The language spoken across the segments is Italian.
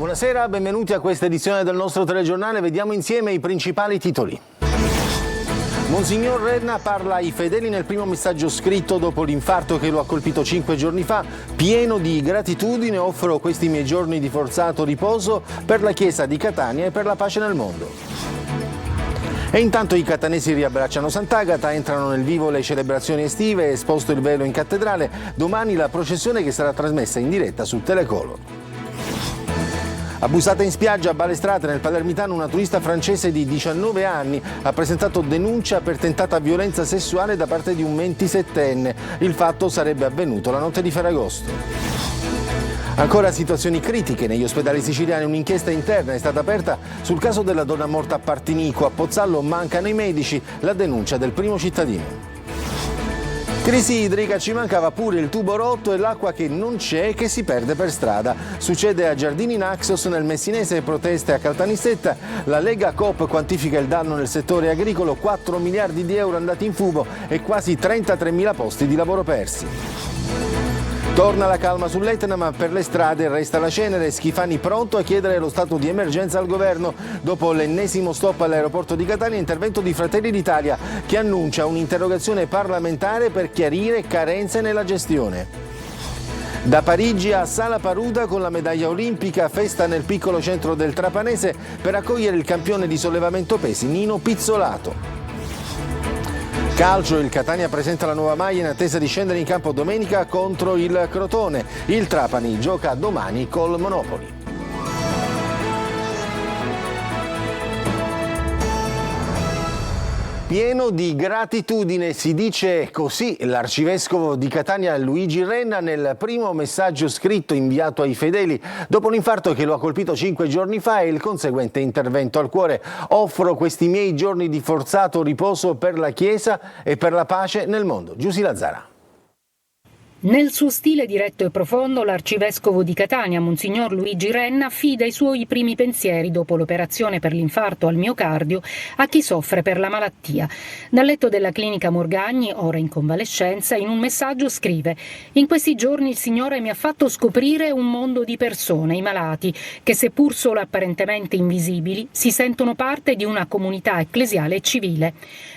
Buonasera, benvenuti a questa edizione del nostro telegiornale. Vediamo insieme i principali titoli. Monsignor Renna parla ai fedeli nel primo messaggio scritto dopo l'infarto che lo ha colpito 5 giorni fa. Pieno di gratitudine, offro questi miei giorni di forzato riposo per la Chiesa di Catania e per la pace nel mondo. E intanto i catanesi riabbracciano Sant'Agata, entrano nel vivo le celebrazioni estive, esposto il velo in cattedrale. Domani la processione che sarà trasmessa in diretta su Telecolor. Abusata in spiaggia a Balestrate, nel Palermitano, una turista francese di 19 anni ha presentato denuncia per tentata violenza sessuale da parte di un 27enne. Il fatto sarebbe avvenuto la notte di Ferragosto. Ancora situazioni critiche negli ospedali siciliani. Un'inchiesta interna è stata aperta sul caso della donna morta a Partinico. A Pozzallo mancano i medici, la denuncia del primo cittadino. Crisi idrica, ci mancava pure il tubo rotto e l'acqua che non c'è e che si perde per strada. Succede a Giardini Naxos nel Messinese, proteste a Caltanissetta. La Lega Coop quantifica il danno nel settore agricolo, 4 miliardi di euro andati in fumo e quasi 33.000 posti di lavoro persi. Torna la calma sull'Etna, ma per le strade resta la cenere. Schifani pronto a chiedere lo stato di emergenza al governo. Dopo l'ennesimo stop all'aeroporto di Catania, intervento di Fratelli d'Italia che annuncia un'interrogazione parlamentare per chiarire carenze nella gestione. Da Parigi a Sala Paruda con la medaglia olimpica, festa nel piccolo centro del Trapanese per accogliere il campione di sollevamento pesi Nino Pizzolato. Calcio, il Catania presenta la nuova maglia in attesa di scendere in campo domenica contro il Crotone. Il Trapani gioca domani col Monopoli. Pieno di gratitudine, si dice così l'arcivescovo di Catania Luigi Renna nel primo messaggio scritto inviato ai fedeli dopo l'infarto che lo ha colpito 5 giorni fa e il conseguente intervento al cuore. Offro questi miei giorni di forzato riposo per la Chiesa e per la pace nel mondo. Giusy Lazzara. Nel suo stile diretto e profondo, l'arcivescovo di Catania, Monsignor Luigi Renna, affida i suoi primi pensieri dopo l'operazione per l'infarto al miocardio a chi soffre per la malattia. Dal letto della clinica Morgagni, ora in convalescenza, in un messaggio scrive: «In questi giorni il Signore mi ha fatto scoprire un mondo di persone, i malati, che seppur solo apparentemente invisibili, si sentono parte di una comunità ecclesiale e civile.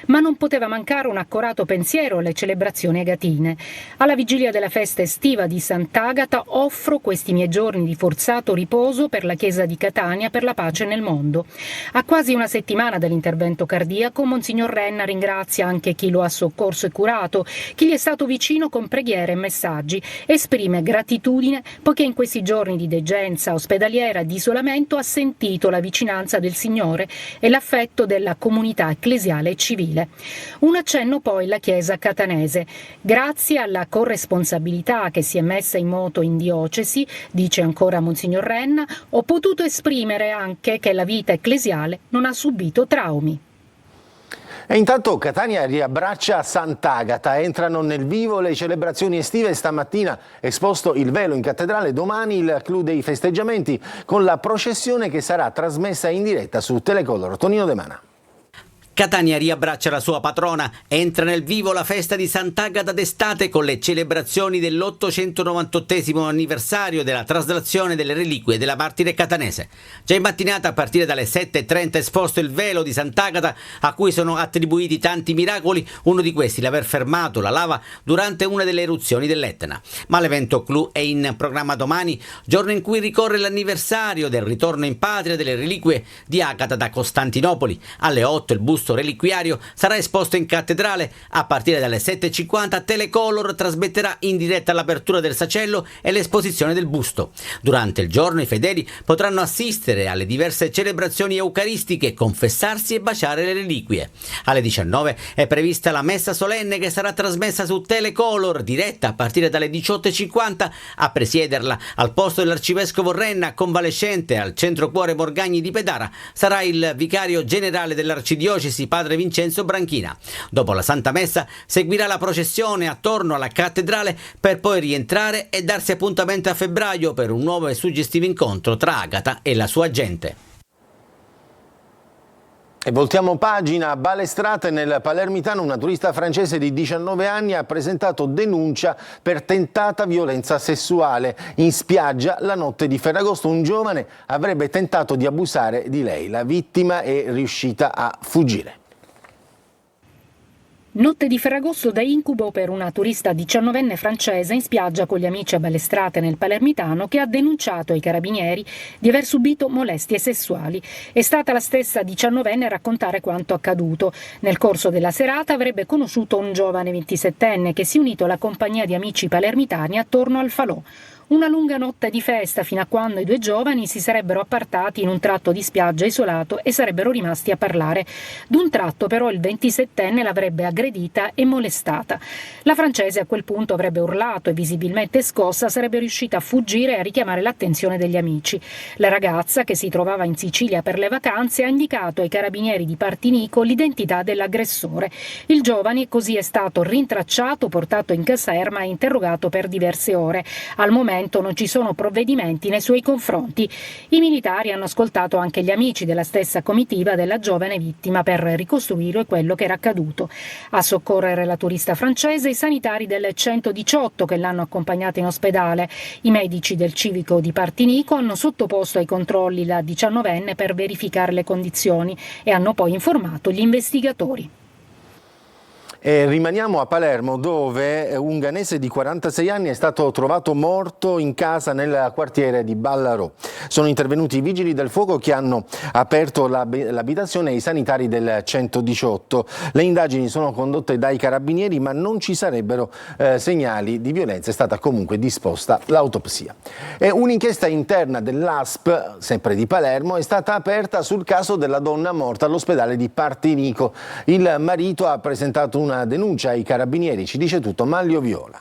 Ma non poteva mancare un accorato pensiero alle celebrazioni agatine. Alla vigilia della festa estiva di Sant'Agata offro questi miei giorni di forzato riposo per la Chiesa di Catania, per la pace nel mondo». A quasi una settimana dall'intervento cardiaco, Monsignor Renna ringrazia anche chi lo ha soccorso e curato, chi gli è stato vicino con preghiere e messaggi. Esprime gratitudine poiché in questi giorni di degenza ospedaliera e di isolamento ha sentito la vicinanza del Signore e l'affetto della comunità ecclesiale e civile. Un accenno poi alla Chiesa catanese. Grazie alla corresponsabilità che si è messa in moto in diocesi, dice ancora Monsignor Renna, ho potuto esprimere anche che la vita ecclesiale non ha subito traumi. E intanto Catania riabbraccia Sant'Agata, entrano nel vivo le celebrazioni estive. Stamattina esposto il velo in cattedrale, domani il clou dei festeggiamenti con la processione che sarà trasmessa in diretta su Telecolor. Tonino De Mana. Catania riabbraccia la sua patrona, entra nel vivo la festa di Sant'Agata d'estate con le celebrazioni dell'898esimo anniversario della traslazione delle reliquie della martire catanese. Già in mattinata, a partire dalle 7:30, esposto il velo di Sant'Agata, a cui sono attribuiti tanti miracoli, uno di questi l'aver fermato la lava durante una delle eruzioni dell'Etna. Ma l'evento clou è in programma domani, giorno in cui ricorre l'anniversario del ritorno in patria delle reliquie di Agata da Costantinopoli. Alle 8 il busto reliquiario sarà esposto in cattedrale. A partire dalle 7:50 Telecolor trasmetterà in diretta l'apertura del sacello e l'esposizione del busto. Durante il giorno i fedeli potranno assistere alle diverse celebrazioni eucaristiche, confessarsi e baciare le reliquie. Alle 19 è prevista la messa solenne che sarà trasmessa su Telecolor, diretta a partire dalle 18:50. A presiederla, al posto dell'arcivescovo Renna, convalescente al Centro Cuore Morgagni di Pedara, sarà il vicario generale dell'arcidiocesi, padre Vincenzo Branchina. Dopo la Santa Messa seguirà la processione attorno alla cattedrale per poi rientrare e darsi appuntamento a febbraio per un nuovo e suggestivo incontro tra Agata e la sua gente. E voltiamo pagina. Balestrate nel Palermitano, una turista francese di 19 anni ha presentato denuncia per tentata violenza sessuale. In spiaggia la notte di Ferragosto un giovane avrebbe tentato di abusare di lei. La vittima è riuscita a fuggire. Notte di Ferragosto da incubo per una turista 19enne francese in spiaggia con gli amici a Balestrate nel Palermitano, che ha denunciato ai carabinieri di aver subito molestie sessuali. È stata la stessa 19enne a raccontare quanto accaduto. Nel corso della serata avrebbe conosciuto un giovane 27enne che si è unito alla compagnia di amici palermitani attorno al falò. Una lunga notte di festa fino a quando i due giovani si sarebbero appartati in un tratto di spiaggia isolato e sarebbero rimasti a parlare. D'un tratto però il 27enne l'avrebbe aggredita e molestata. La francese a quel punto avrebbe urlato e, visibilmente scossa, sarebbe riuscita a fuggire e a richiamare l'attenzione degli amici. La ragazza, che si trovava in Sicilia per le vacanze, ha indicato ai carabinieri di Partinico l'identità dell'aggressore. Il giovane così è stato rintracciato, portato in caserma e interrogato per diverse ore. Al momento non ci sono provvedimenti nei suoi confronti. I militari hanno ascoltato anche gli amici della stessa comitiva della giovane vittima per ricostruire quello che era accaduto. A soccorrere la turista francese i sanitari del 118 che l'hanno accompagnata in ospedale. I medici del civico di Partinico hanno sottoposto ai controlli la 19enne per verificare le condizioni e hanno poi informato gli investigatori. E rimaniamo a Palermo, dove un ghanese di 46 anni è stato trovato morto in casa nel quartiere di Ballarò. Sono intervenuti i vigili del fuoco che hanno aperto l'abitazione ai sanitari del 118. Le indagini sono condotte dai carabinieri, ma non ci sarebbero segnali di violenza. È stata comunque disposta l'autopsia. E un'inchiesta interna dell'ASP, sempre di Palermo, è stata aperta sul caso della donna morta all'ospedale di Partinico. Il marito ha presentato una denuncia ai carabinieri. Ci dice tutto Manlio Viola.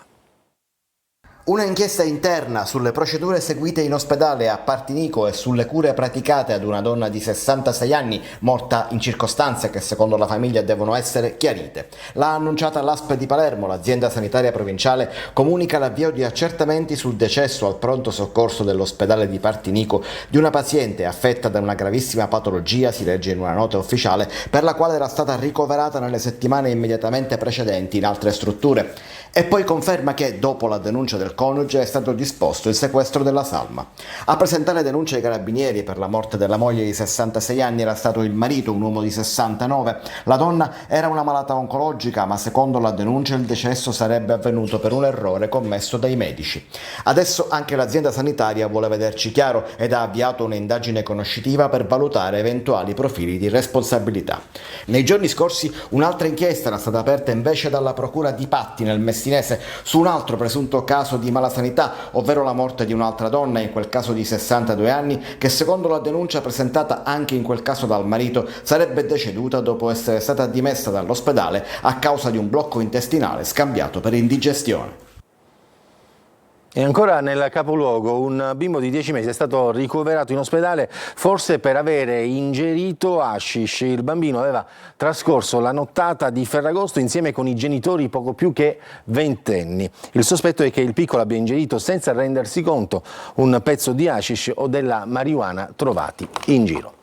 Una inchiesta interna sulle procedure seguite in ospedale a Partinico e sulle cure praticate ad una donna di 66 anni morta in circostanze che secondo la famiglia devono essere chiarite. L'ha annunciata l'ASP di Palermo. L'azienda sanitaria provinciale comunica l'avvio di accertamenti sul decesso al pronto soccorso dell'ospedale di Partinico di una paziente affetta da una gravissima patologia, si legge in una nota ufficiale, per la quale era stata ricoverata nelle settimane immediatamente precedenti in altre strutture. E poi conferma che, dopo la denuncia del coniuge, è stato disposto il sequestro della salma. A presentare denuncia ai carabinieri per la morte della moglie di 66 anni era stato il marito, un uomo di 69. La donna era una malata oncologica, ma secondo la denuncia il decesso sarebbe avvenuto per un errore commesso dai medici. Adesso anche l'azienda sanitaria vuole vederci chiaro ed ha avviato un'indagine conoscitiva per valutare eventuali profili di responsabilità. Nei giorni scorsi un'altra inchiesta era stata aperta invece dalla procura di Patti nel Messinese su un altro presunto caso di malasanità, ovvero la morte di un'altra donna, in quel caso di 62 anni, che secondo la denuncia presentata anche in quel caso dal marito sarebbe deceduta dopo essere stata dimessa dall'ospedale a causa di un blocco intestinale scambiato per indigestione. E ancora nel capoluogo un bimbo di 10 mesi è stato ricoverato in ospedale forse per avere ingerito hashish. Il bambino aveva trascorso la nottata di Ferragosto insieme con i genitori poco più che ventenni. Il sospetto è che il piccolo abbia ingerito senza rendersi conto un pezzo di hashish o della marijuana trovati in giro.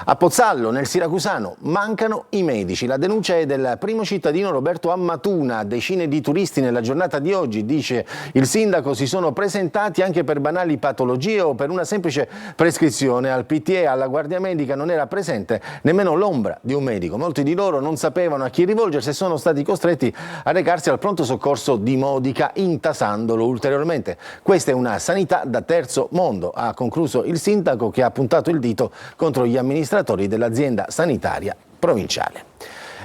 A Pozzallo, nel siracusano, mancano i medici. La denuncia è del primo cittadino Roberto Ammatuna. Decine di turisti nella giornata di oggi, dice il sindaco, si sono presentati anche per banali patologie o per una semplice prescrizione. Al PTE, alla Guardia Medica, non era presente nemmeno l'ombra di un medico. Molti di loro non sapevano a chi rivolgersi e sono stati costretti a recarsi al pronto soccorso di Modica, intasandolo ulteriormente. Questa è una sanità da terzo mondo, ha concluso il sindaco, che ha puntato il dito contro gli amministratori dell'azienda sanitaria provinciale.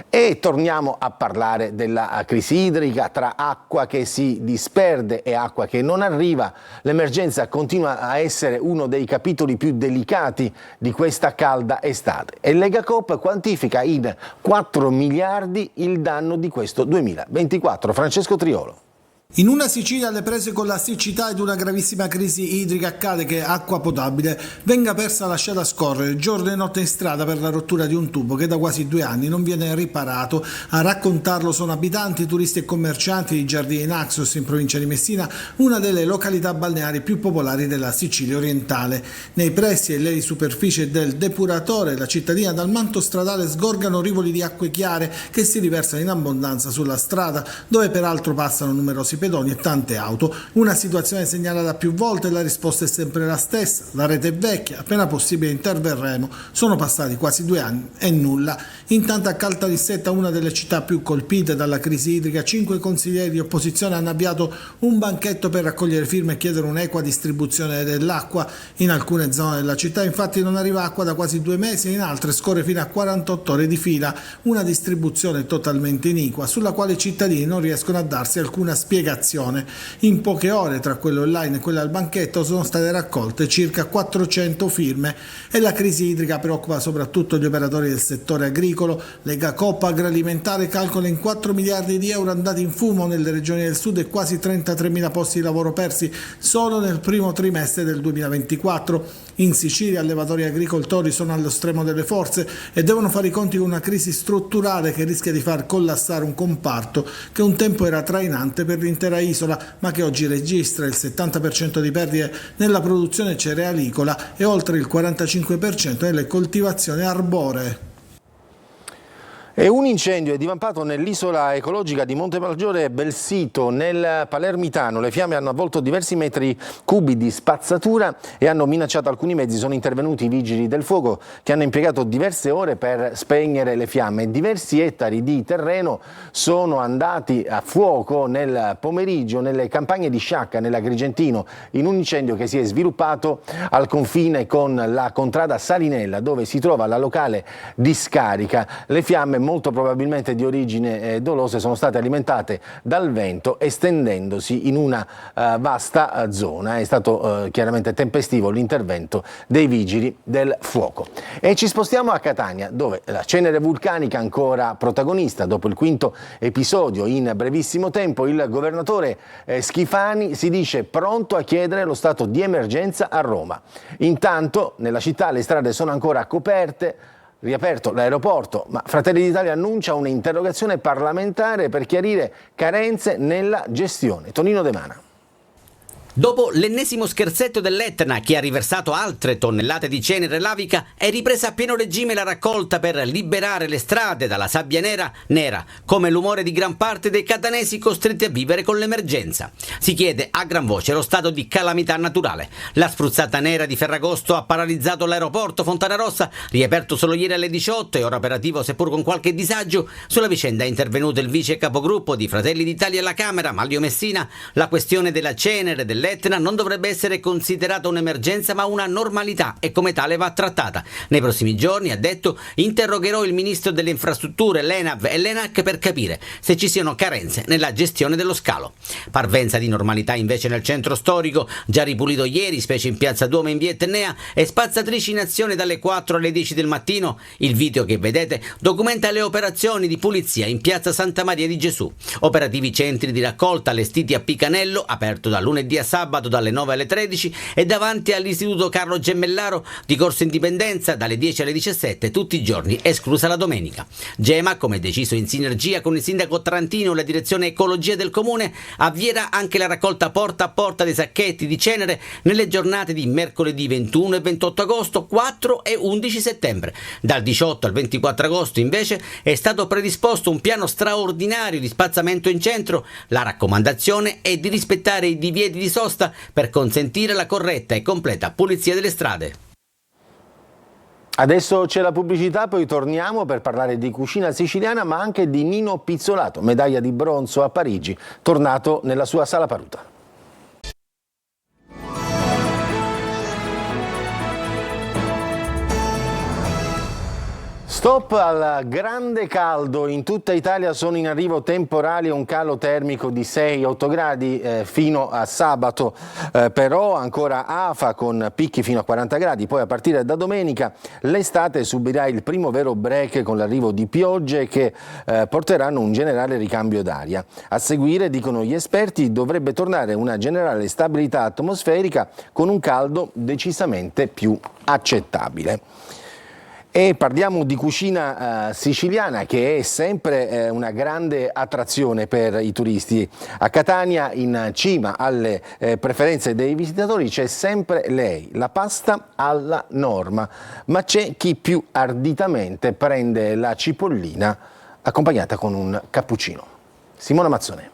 E torniamo a parlare della crisi idrica. Tra acqua che si disperde e acqua che non arriva, l'emergenza continua a essere uno dei capitoli più delicati di questa calda estate. E Legacoop quantifica in 4 miliardi il danno di questo 2024. Francesco Triolo. In una Sicilia alle prese con la siccità ed una gravissima crisi idrica accade che acqua potabile venga persa lasciata scorrere giorno e notte in strada per la rottura di un tubo che da quasi 2 anni non viene riparato. A raccontarlo sono abitanti, turisti e commercianti di Giardini Naxos in provincia di Messina, una delle località balneari più popolari della Sicilia orientale. Nei pressi e le superfici del depuratore la cittadina dal manto stradale sgorgano rivoli di acque chiare che si riversano in abbondanza sulla strada, dove peraltro passano numerosi pedoni e tante auto. Una situazione segnalata più volte, la risposta è sempre la stessa: la rete è vecchia, appena possibile interverremo. Sono passati quasi 2 anni e nulla. Intanto a Caltanissetta, una delle città più colpite dalla crisi idrica, 5 consiglieri di opposizione hanno avviato un banchetto per raccogliere firme e chiedere un'equa distribuzione dell'acqua. In alcune zone della città infatti non arriva acqua da quasi 2 mesi, in altre scorre fino a 48 ore di fila, una distribuzione totalmente iniqua sulla quale i cittadini non riescono a darsi alcuna spiegazione. In poche ore, tra quelle online e quelle al banchetto, sono state raccolte circa 400 firme e la crisi idrica preoccupa soprattutto gli operatori del settore agricolo. Legacoop Agroalimentare calcola in 4 miliardi di euro andati in fumo nelle regioni del sud e quasi 33.000 posti di lavoro persi solo nel primo trimestre del 2024. In Sicilia allevatori e agricoltori sono allo stremo delle forze e devono fare i conti con una crisi strutturale che rischia di far collassare un comparto che un tempo era trainante per l'intera isola, ma che oggi registra il 70% di perdite nella produzione cerealicola e oltre il 45% nelle coltivazioni arboree. E un incendio è divampato nell'isola ecologica di Montemaggiore Belsito, nel Palermitano. Le fiamme hanno avvolto diversi metri cubi di spazzatura e hanno minacciato alcuni mezzi. Sono intervenuti i vigili del fuoco che hanno impiegato diverse ore per spegnere le fiamme. Diversi ettari di terreno sono andati a fuoco nel pomeriggio nelle campagne di Sciacca, nell'Agrigentino, in un incendio che si è sviluppato al confine con la contrada Salinella, dove si trova la locale discarica. Le fiamme, molto probabilmente di origine dolose, sono state alimentate dal vento estendendosi in una vasta zona. È stato chiaramente tempestivo l'intervento dei vigili del fuoco. E ci spostiamo a Catania, dove la cenere vulcanica ancora protagonista. Dopo il 5° episodio in brevissimo tempo, il governatore Schifani si dice pronto a chiedere lo stato di emergenza a Roma. Intanto nella città le strade sono ancora coperte, riaperto l'aeroporto, ma Fratelli d'Italia annuncia un'interrogazione parlamentare per chiarire carenze nella gestione. Tonino De Mana. Dopo l'ennesimo scherzetto dell'Etna che ha riversato altre tonnellate di cenere lavica, è ripresa a pieno regime la raccolta per liberare le strade dalla sabbia nera, come l'umore di gran parte dei catanesi costretti a vivere con l'emergenza. Si chiede a gran voce lo stato di calamità naturale. La spruzzata nera di Ferragosto ha paralizzato l'aeroporto Fontanarossa, riaperto solo ieri alle 18 e ora operativo seppur con qualche disagio. Sulla vicenda è intervenuto il vice capogruppo di Fratelli d'Italia alla Camera, Manlio Messina. La questione della cenere dell'Etna non dovrebbe essere considerata un'emergenza ma una normalità e come tale va trattata. Nei prossimi giorni, ha detto, interrogherò il ministro delle infrastrutture, l'ENAV e l'ENAC per capire se ci siano carenze nella gestione dello scalo. Parvenza di normalità invece nel centro storico, già ripulito ieri, specie in piazza Duomo in via Etnea, e spazzatrici in azione dalle 4 alle 10 del mattino. Il video che vedete documenta le operazioni di pulizia in piazza Santa Maria di Gesù. Operativi centri di raccolta allestiti a Picanello, aperto da lunedì a sabato dalle 9 alle 13, e davanti all'istituto Carlo Gemellaro di Corso Indipendenza dalle 10 alle 17 tutti i giorni, esclusa la domenica. Gema, come deciso in sinergia con il sindaco Tarantino e la direzione ecologia del comune, avvierà anche la raccolta porta a porta dei sacchetti di cenere nelle giornate di mercoledì 21 e 28 agosto, 4 e 11 settembre. Dal 18 al 24 agosto invece è stato predisposto un piano straordinario di spazzamento in centro. La raccomandazione è di rispettare i divieti di sosta per consentire la corretta e completa pulizia delle strade. Adesso c'è la pubblicità, poi torniamo per parlare di cucina siciliana, ma anche di Nino Pizzolato, medaglia di bronzo a Parigi, tornato nella sua sala paruta. Stop al grande caldo. In tutta Italia sono in arrivo temporali e un calo termico di 6-8 gradi fino a sabato, però ancora afa con picchi fino a 40 gradi. Poi a partire da domenica l'estate subirà il primo vero break con l'arrivo di piogge che porteranno un generale ricambio d'aria. A seguire, dicono gli esperti, dovrebbe tornare una generale stabilità atmosferica con un caldo decisamente più accettabile. E parliamo di cucina siciliana, che è sempre una grande attrazione per i turisti. A Catania, in cima alle preferenze dei visitatori, c'è sempre lei, la pasta alla norma. Ma c'è chi più arditamente prende la cipollina accompagnata con un cappuccino. Simona Mazzone.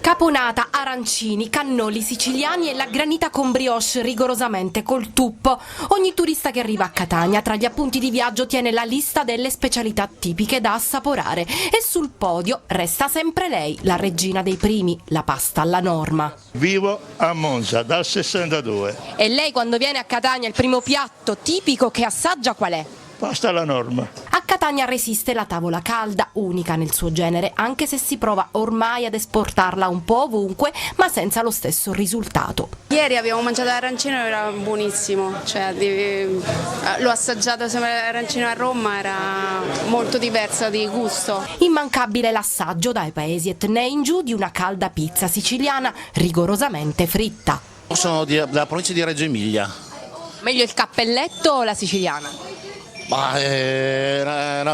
Caponata, arancini, cannoli siciliani e la granita con brioche rigorosamente col tuppo. Ogni turista che arriva a Catania tra gli appunti di viaggio tiene la lista delle specialità tipiche da assaporare e sul podio resta sempre lei, la regina dei primi, la pasta alla norma. Vivo a Monza dal 62. E lei quando viene a Catania il primo piatto tipico che assaggia qual è? Pasta alla norma. A Catania resiste la tavola calda, unica nel suo genere, anche se si prova ormai ad esportarla un po' ovunque, ma senza lo stesso risultato. Ieri abbiamo mangiato l'arancino e era buonissimo, l'ho assaggiato sempre l'arancino a Roma, era molto diverso di gusto. Immancabile l'assaggio dai paesi etnei in giù di una calda pizza siciliana rigorosamente fritta. Sono della provincia di Reggio Emilia. Meglio il cappelletto o la siciliana? Ma è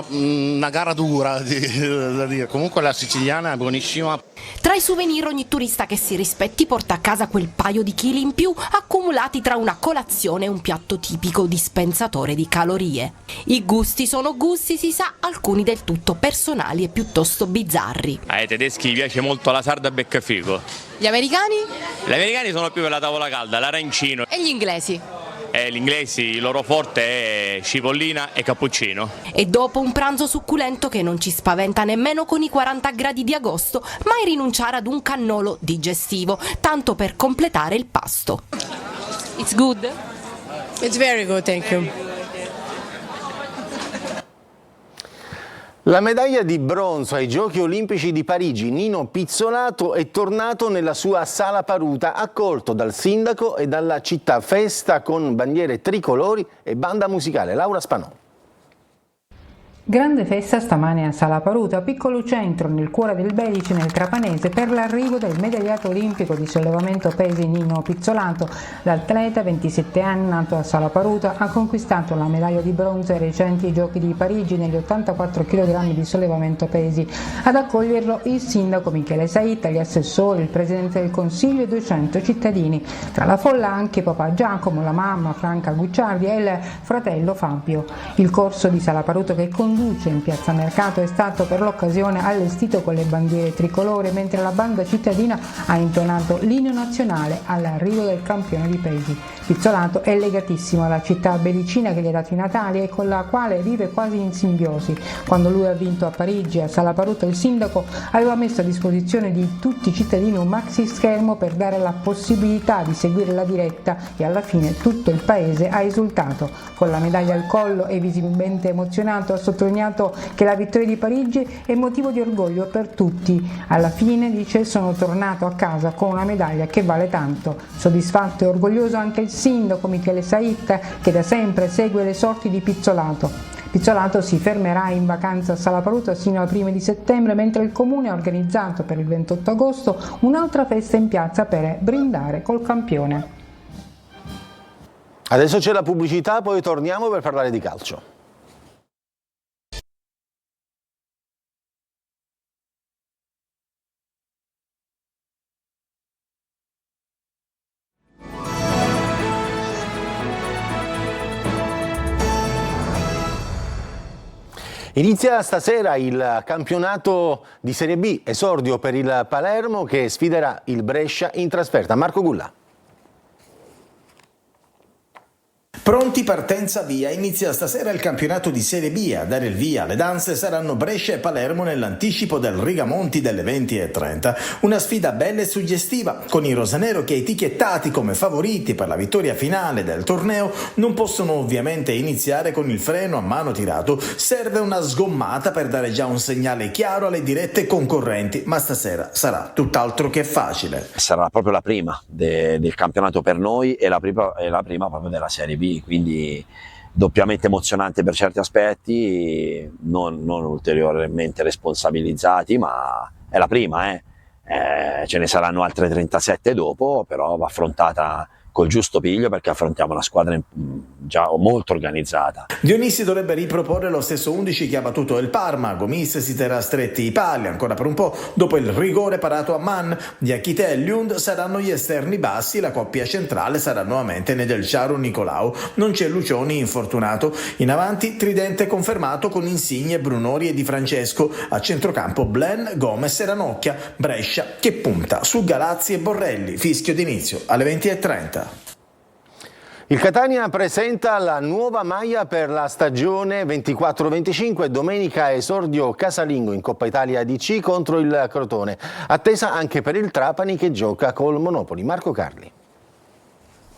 una gara dura da dire. Comunque la siciliana è buonissima. Tra i souvenir ogni turista che si rispetti porta a casa quel paio di chili in più accumulati tra una colazione e un piatto tipico dispensatore di calorie. I gusti sono gusti, si sa, alcuni del tutto personali e piuttosto bizzarri. Ai tedeschi piace molto la sarda beccafico. Gli americani? Gli americani sono più per la tavola calda, l'arancino. E gli inglesi? Gli inglesi, il loro forte è cipollina e cappuccino. E dopo un pranzo succulento che non ci spaventa nemmeno con i 40 gradi di agosto, mai rinunciare ad un cannolo digestivo, tanto per completare il pasto. It's good? It's very good, thank you. La medaglia di bronzo ai Giochi Olimpici di Parigi, Nino Pizzolato, è tornato nella sua sala paruta, accolto dal sindaco e dalla città, festa con bandiere tricolori e banda musicale. Laura Spanò. Grande festa stamane a Sala Paruta, piccolo centro nel cuore del Belice, nel Trapanese, per l'arrivo del medagliato olimpico di sollevamento pesi Nino Pizzolato. L'atleta, 27 anni, nato a Sala Paruta, ha conquistato la medaglia di bronzo ai recenti Giochi di Parigi negli 84 kg di sollevamento pesi. Ad accoglierlo il sindaco Michele Saitta, gli assessori, il presidente del Consiglio e 200 cittadini. Tra la folla anche papà Giacomo, la mamma Franca Gucciardi e il fratello Fabio. Il corso di Sala Paruta che conduce in piazza Mercato è stato per l'occasione allestito con le bandiere tricolore, mentre la banda cittadina ha intonato l'inno nazionale all'arrivo del campione di pesi. Pizzolato è legatissimo alla città belicina che gli ha dato i natali e con la quale vive quasi in simbiosi. Quando lui ha vinto a Parigi, a Sala Paruta, il sindaco aveva messo a disposizione di tutti i cittadini un maxi schermo per dare la possibilità di seguire la diretta e alla fine tutto il paese ha esultato. Con la medaglia al collo e visibilmente emozionato ha sottolineato che la vittoria di Parigi è motivo di orgoglio per tutti. Alla fine, dice, sono tornato a casa con una medaglia che vale tanto. Soddisfatto e orgoglioso anche il sindaco Michele Saitta, che da sempre segue le sorti di Pizzolato. Pizzolato si fermerà in vacanza a Sala Paruta sino al 1 di settembre, mentre il comune ha organizzato per il 28 agosto un'altra festa in piazza per brindare col campione. Adesso c'è la pubblicità, poi torniamo per parlare di calcio. Inizia stasera il campionato di Serie B, esordio per il Palermo che sfiderà il Brescia in trasferta. Marco Gullà. Pronti, partenza via, inizia stasera il campionato di Serie B. A dare il via alle danze saranno Brescia e Palermo nell'anticipo del Rigamonti delle 20:30. Una sfida bella e suggestiva, con i rosanero che etichettati come favoriti per la vittoria finale del torneo non possono ovviamente iniziare con il freno a mano tirato. Serve una sgommata per dare già un segnale chiaro alle dirette concorrenti, ma stasera sarà tutt'altro che facile. Sarà proprio la prima del campionato per noi e la prima proprio della Serie B, quindi doppiamente emozionante per certi aspetti, non ulteriormente responsabilizzati, ma è la prima, ce ne saranno altre 37 dopo, però va affrontata col giusto piglio perché affrontiamo una squadra già molto organizzata. Dionissi dovrebbe riproporre lo stesso 11 che ha battuto il Parma. Gomis si terrà stretti i pali ancora per un po' dopo il rigore parato a Mann. Diakité e Lund saranno gli esterni bassi, la coppia centrale sarà nuovamente Nedelciaro Nicolau. Non c'è Lucioni infortunato. In avanti tridente confermato con Insigne, Brunori e Di Francesco. A centrocampo Blen, Gomez e Ranocchia. Brescia che punta su Galazzi e Borrelli. Fischio d'inizio alle 20:30. Il Catania presenta la nuova maglia per la stagione 24-25, domenica esordio casalingo in Coppa Italia ADC contro il Crotone, attesa anche per il Trapani che gioca col Monopoli. Marco Carli.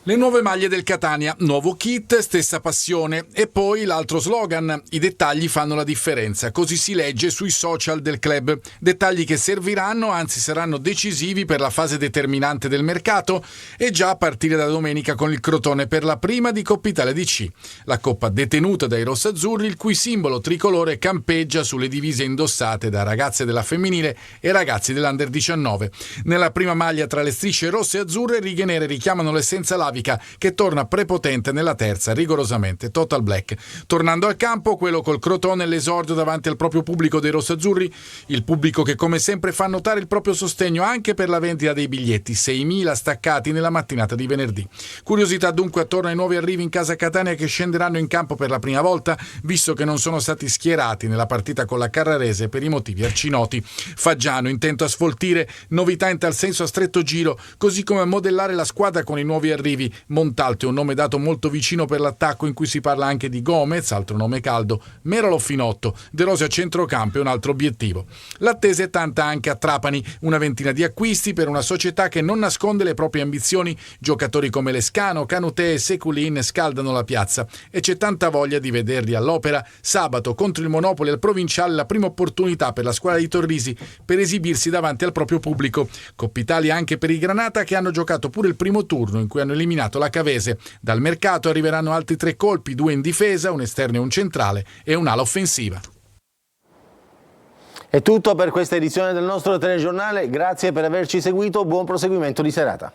Le nuove maglie del Catania, nuovo kit, stessa passione e poi l'altro slogan, i dettagli fanno la differenza, così si legge sui social del club, dettagli che serviranno, anzi saranno decisivi per la fase determinante del mercato e già a partire da domenica con il Crotone per la prima di Coppa Italia DC, la coppa detenuta dai rossazzurri il cui simbolo tricolore campeggia sulle divise indossate da ragazze della femminile e ragazzi dell'Under 19. Nella prima maglia tra le strisce rosse e azzurre righe nere richiamano l'essenza lavica che torna prepotente nella terza, rigorosamente total black. Tornando al campo, quello col Crotone, l'esordio davanti al proprio pubblico dei rossazzurri, il pubblico che come sempre fa notare il proprio sostegno anche per la vendita dei biglietti, 6.000 staccati nella mattinata di venerdì. Curiosità dunque attorno ai nuovi arrivi in casa Catania che scenderanno in campo per la prima volta, visto che non sono stati schierati nella partita con la Carrarese per i motivi arcinoti. Faggiano intento a sfoltire, novità in tal senso a stretto giro, così come a modellare la squadra con i nuovi arrivi. Montalto è un nome dato molto vicino per l'attacco in cui si parla anche di Gomez, altro nome caldo, Merolo Finotto, De Rossi a centrocampo è un altro obiettivo. L'attesa è tanta anche a Trapani, una ventina di acquisti per una società che non nasconde le proprie ambizioni, giocatori come Lescano, Canutè e Seculin scaldano la piazza e c'è tanta voglia di vederli all'opera. Sabato contro il Monopoli al Provinciale la prima opportunità per la squadra di Torrisi per esibirsi davanti al proprio pubblico. Coppa Italia anche per i Granata che hanno giocato pure il primo turno in cui hanno eliminato la Cavese. Dal mercato arriveranno altri 3 colpi, 2 in difesa, un esterno e un centrale e un'ala offensiva. È tutto per questa edizione del nostro telegiornale, grazie per averci seguito, buon proseguimento di serata.